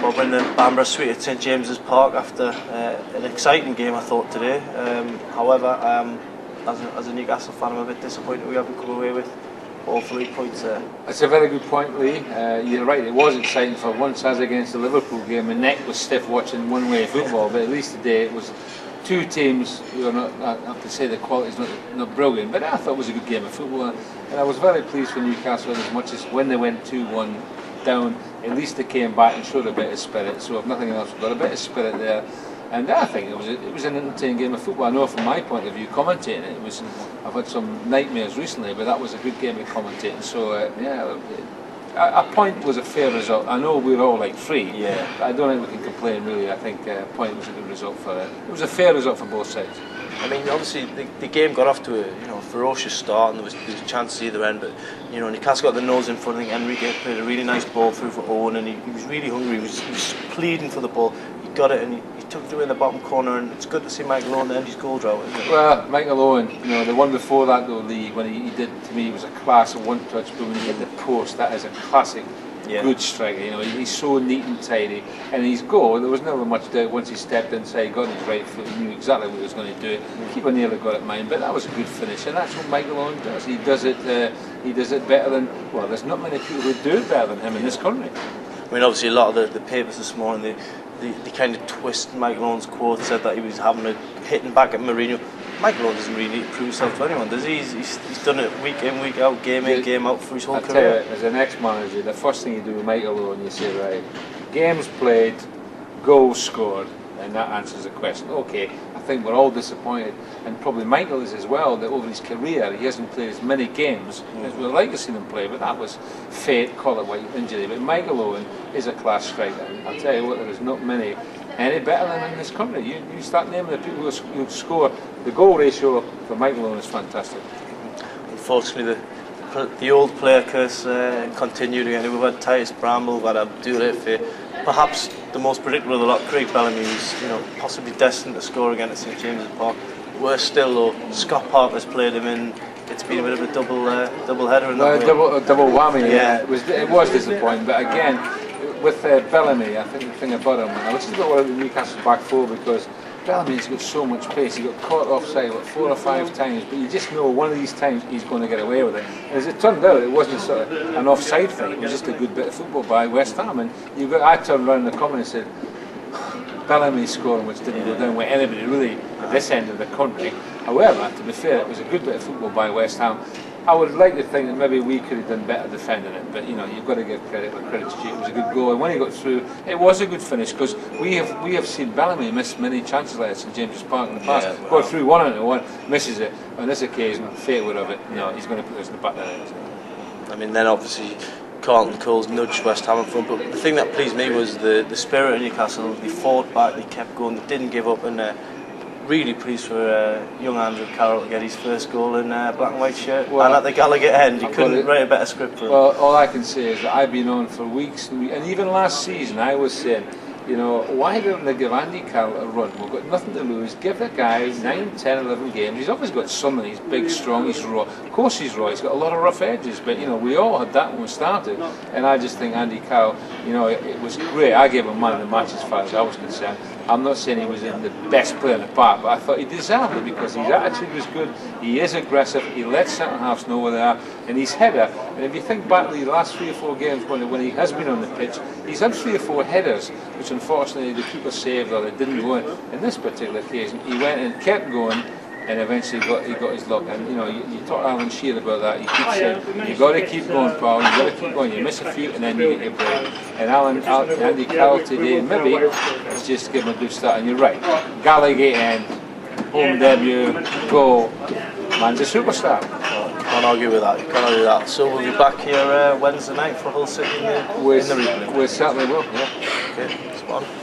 Bob, in the Bamborough Suite at St James's Park after an exciting game, I thought, today. However, as a Newcastle fan, I'm a bit disappointed we haven't come away with all 3 points there. That's a very good point, Lee. You're right, it was exciting for once, as against the Liverpool game. My neck was stiff watching one-way football, but at least today it was two teams who are not, I have to say the quality is not brilliant, but I thought it was a good game of football, and I was very pleased for Newcastle, as much as when they went 2-1 down, at least they came back and showed a bit of spirit. So if nothing else, we've got a bit of spirit there, and I think it was an entertaining game of football. I know from my point of view, commentating it was, I've had some nightmares recently, but that was a good game of commentating. So yeah, a point was a fair result. I know we're all like 3, yeah, but I don't think we can complain really. I think a point was a good result for it. It was a fair result for both sides. I mean, obviously the game got off to a ferocious start, and there was chances either end. But Newcastle got the nose in front. I think Enrique played a really nice ball through for Owen, and he was really hungry. He was pleading for the ball. He got it, and he took it away in the bottom corner. And it's good to see Michael Owen end his goal drought, isn't it? Well, Michael Owen, the one before that though, Lee, when he did, to me, it was a class of one-touch. But when he hit the post, that is a classic. Yeah. Good striker, he's so neat and tidy, and his goal, there was never much doubt. Once he stepped inside, got his right foot, he knew exactly what he was going to do. Keeper nearly got it mine, but that was a good finish, and that's what Michael Owen does. He does it better than, well, there's not many people who do it better than him in this country. I mean, obviously a lot of the papers this morning, they kind of twist Michael Owen's quote, said that he was having a hitting back at Mourinho. Michael Owen doesn't really need to prove himself to anyone, does he? He's done it week in, week out, game in, game out for his whole career. As an ex-manager, the first thing you do with Michael Owen, you say, right, games played, goals scored, and that answers the question. Okay, I think we're all disappointed, and probably Michael is as well, that over his career he hasn't played as many games as we'd like to see him play, but that was fate, call it what, injury. But Michael Owen is a class striker. I'll tell you what, there is not many any better than in this country. You start naming the people who score. The goal ratio for Michael Owen is fantastic. Unfortunately, the old player curse continued again. We've had Titus Bramble, we've had Abdul Ife. Perhaps the most predictable of the lot, Craig Bellamy, who's possibly destined to score again at St James's Park. Worse still, though, Scott Parker's played him in. It's been a bit of a double header in that way. Double whammy. Yeah, it was disappointing, but again, with Bellamy, I think the thing about him, I was just about what Newcastle's back four, because Bellamy's got so much pace. He got caught offside like 4 or 5 times, but you just know one of these times he's going to get away with it. And as it turned out, it wasn't sort of an offside thing. It was just a good bit of football by West Ham. And I turned around in the comment and said, Bellamy scoring, which didn't go down with anybody really at this end of the country. However, to be fair, it was a good bit of football by West Ham. I would like to think that maybe we could have done better defending it, but you've got to give credit where credit's due. It was a good goal, and when he got through, it was a good finish, because we have seen Bellamy miss many chances like this in James's Park in the past. Yeah, got through 1-1, misses it. On this occasion, fate would have it. He's going to put this in the back of the net. I mean, then obviously Carlton Coles nudged West Ham in front, but the thing that pleased me was the spirit of Newcastle. They fought back, they kept going, they didn't give up, and really pleased for young Andy Carroll to get his first goal in black and white shirt. Well, and at the Gallagher end, he couldn't write a better script for him. Well, all I can say is that I've been on for weeks, and even last season I was saying, why don't they give Andy Carroll a run? We've got nothing to lose. Give the guy 9, 10, 11 games. He's always got something. He's big, strong, he's raw. Of course he's raw. He's got a lot of rough edges, but we all had that when we started. And I just think Andy Carroll, it was great. I gave him man of the match as far as I was concerned. I'm not saying he was in the best player in the park, but I thought he deserved it because his attitude was good. He is aggressive. He lets centre halves know where they are, and his header. And if you think back to the last 3 or 4 games when he has been on the pitch, he's had 3 or 4 headers, which unfortunately the keeper saved or they didn't go in. In this particular occasion, he went and kept going, and eventually he got his luck. And you talk to Alan Shearer about that. He keeps saying, "You got to keep going, pal. You got to keep going. You miss a few, and then you get your break." And Andy Carroll today, maybe it's just to give him a good start. And you're right, Gallagher end, home debut, goal. Man's a superstar. Can't argue with that. You can't argue with that. So we'll be back here Wednesday night for Hull City in the replay. We certainly will. Yeah. Okay, spot on.